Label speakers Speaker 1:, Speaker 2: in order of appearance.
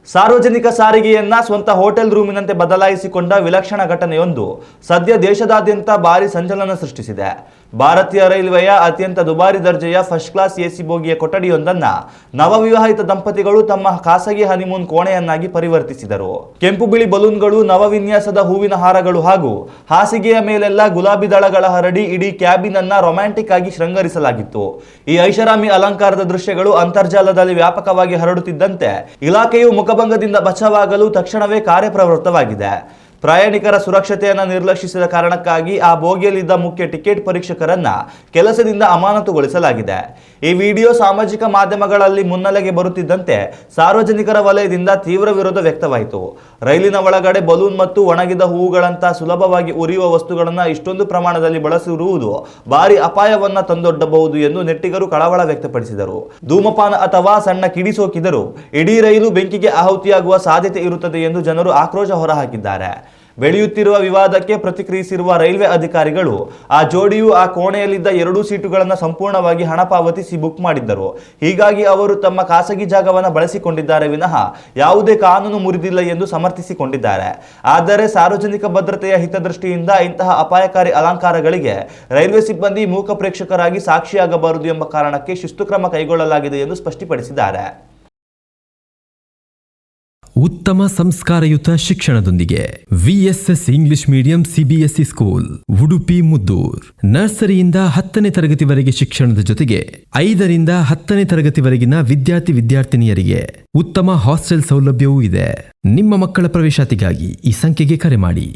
Speaker 1: ಸಾರ್ವಜನಿಕ ಸಾರಿಗೆಯನ್ನ ಸ್ವಂತ ಹೋಟೆಲ್ ರೂಮಿನಂತೆ ಬದಲಾಯಿಸಿಕೊಂಡ ವಿಲಕ್ಷಣ ಘಟನೆಯೊಂದು ಸದ್ಯ ದೇಶದಾದ್ಯಂತ ಭಾರಿ ಸಂಚಲನ ಸೃಷ್ಟಿಸಿದೆ. ಭಾರತೀಯ ರೈಲ್ವೆಯ ಅತ್ಯಂತ ದುಬಾರಿ ದರ್ಜೆಯ ಫಸ್ಟ್ ಕ್ಲಾಸ್ ಎಸಿ ಬೋಗಿಯ ಕೊಠಡಿಯೊಂದನ್ನ ನವವಿವಾಹಿತ ದಂಪತಿಗಳು ತಮ್ಮ ಖಾಸಗಿ ಹನಿಮೂನ್ ಕೋಣೆಯನ್ನಾಗಿ ಪರಿವರ್ತಿಸಿದರು. ಕೆಂಪು ಬಿಳಿ ಬಲೂನ್ಗಳು, ನವವಿನ್ಯಾಸದ ಹೂವಿನ ಹಾರಗಳು ಹಾಗೂ ಹಾಸಿಗೆಯ ಮೇಲೆಲ್ಲ ಗುಲಾಬಿ ದಳಗಳ ಹರಡಿ ಇಡೀ ಕ್ಯಾಬಿನ್ ಅನ್ನ ರೊಮ್ಯಾಂಟಿಕ್ ಆಗಿ ಶೃಂಗರಿಸಲಾಗಿತ್ತು. ಈ ಐಷಾರಾಮಿ ಅಲಂಕಾರದ ದೃಶ್ಯಗಳು ಅಂತರ್ಜಾಲದಲ್ಲಿ ವ್ಯಾಪಕವಾಗಿ ಹರಡುತ್ತಿದ್ದಂತೆ ಇಲಾಖೆಯು ಮುಖಭಂಗದಿಂದ ಬಚಾವಾಗಲು ತಕ್ಷಣವೇ ಕಾರ್ಯಪ್ರವೃತ್ತವಾಗಿದೆ. ಪ್ರಯಾಣಿಕರ ಸುರಕ್ಷತೆಯನ್ನು ನಿರ್ಲಕ್ಷಿಸಿದ ಕಾರಣಕ್ಕಾಗಿ ಆ ಬೋಗಿಯಲ್ಲಿದ್ದ ಮುಖ್ಯ ಟಿಕೆಟ್ ಪರೀಕ್ಷಕರನ್ನ ಕೆಲಸದಿಂದ ಅಮಾನತುಗೊಳಿಸಲಾಗಿದೆ. ಈ ವಿಡಿಯೋ ಸಾಮಾಜಿಕ ಮಾಧ್ಯಮಗಳಲ್ಲಿ ಮುನ್ನೆಲೆಗೆ ಬರುತ್ತಿದ್ದಂತೆ ಸಾರ್ವಜನಿಕರ ವಲಯದಿಂದ ತೀವ್ರ ವಿರೋಧ ವ್ಯಕ್ತವಾಯಿತು. ರೈಲಿನ ಒಳಗಡೆ ಬಲೂನ್ ಮತ್ತು ಒಣಗಿದ ಹೂವುಗಳಂತಹ ಸುಲಭವಾಗಿ ಉರಿಯುವ ವಸ್ತುಗಳನ್ನು ಇಷ್ಟೊಂದು ಪ್ರಮಾಣದಲ್ಲಿ ಬಳಸಿರುವುದು ಭಾರಿ ಅಪಾಯವನ್ನ ತಂದೊಡ್ಡಬಹುದು ಎಂದು ನೆಟ್ಟಿಗರು ಕಳವಳ ವ್ಯಕ್ತಪಡಿಸಿದರು. ಧೂಮಪಾನ ಅಥವಾ ಸಣ್ಣ ಕಿಡಿ ಸೋಕಿದರೂ ಇಡೀ ರೈಲು ಬೆಂಕಿಗೆ ಆಹುತಿಯಾಗುವ ಸಾಧ್ಯತೆ ಇರುತ್ತದೆ ಎಂದು ಜನರು ಆಕ್ರೋಶ ಹೊರಹಾಕಿದ್ದಾರೆ. ಬೆಳೆಯುತ್ತಿರುವ ವಿವಾದಕ್ಕೆ ಪ್ರತಿಕ್ರಿಯಿಸಿರುವ ರೈಲ್ವೆ ಅಧಿಕಾರಿಗಳು ಆ ಜೋಡಿಯು ಆ ಕೋಣೆಯಲ್ಲಿದ್ದ 2 ಸೀಟುಗಳನ್ನು ಸಂಪೂರ್ಣವಾಗಿ ಹಣ ಪಾವತಿಸಿ ಬುಕ್ ಮಾಡಿದ್ದರು. ಹೀಗಾಗಿ ಅವರು ತಮ್ಮ ಖಾಸಗಿ ಜಾಗವನ್ನು ಬಳಸಿಕೊಂಡಿದ್ದಾರೆ ವಿನಃ ಯಾವುದೇ ಕಾನೂನು ಮುರಿದಿಲ್ಲ ಎಂದು ಸಮರ್ಥಿಸಿಕೊಂಡಿದ್ದಾರೆ. ಆದರೆ ಸಾರ್ವಜನಿಕ ಭದ್ರತೆಯ ಹಿತದೃಷ್ಟಿಯಿಂದ ಇಂತಹ ಅಪಾಯಕಾರಿ ಅಲಂಕಾರಗಳಿಗೆ ರೈಲ್ವೆ ಸಿಬ್ಬಂದಿ ಮೂಕ ಪ್ರೇಕ್ಷಕರಾಗಿ ಸಾಕ್ಷಿಯಾಗಬಾರದು ಎಂಬ ಕಾರಣಕ್ಕೆ ಶಿಸ್ತು ಕ್ರಮ ಕೈಗೊಳ್ಳಲಾಗಿದೆ ಎಂದು ಸ್ಪಷ್ಟಪಡಿಸಿದ್ದಾರೆ.
Speaker 2: ಉತ್ತಮ ಸಂಸ್ಕಾರಯುತ ಶಿಕ್ಷಣದೊಂದಿಗೆ VSS English medium CBSE school Udupi Muddur. ನರ್ಸರಿಯಿಂದ 10ನೇ ತರಗತಿವರೆಗೆ ಶಿಕ್ಷಣದ ಜೊತೆಗೆ 5ರಿಂದ 10ನೇ ತರಗತಿವರೆಗಿನ ವಿದ್ಯಾರ್ಥಿನಿಯರಿಗೆ ಉತ್ತಮ ಹಾಸ್ಟೆಲ್ ಸೌಲಭ್ಯವೂ ಇದೆ. ನಿಮ್ಮ ಮಕ್ಕಳ ಪ್ರವೇಶಾತಿಗಾಗಿ ಈ ಸಂಖ್ಯೆಗೆ ಕರೆ ಮಾಡಿ.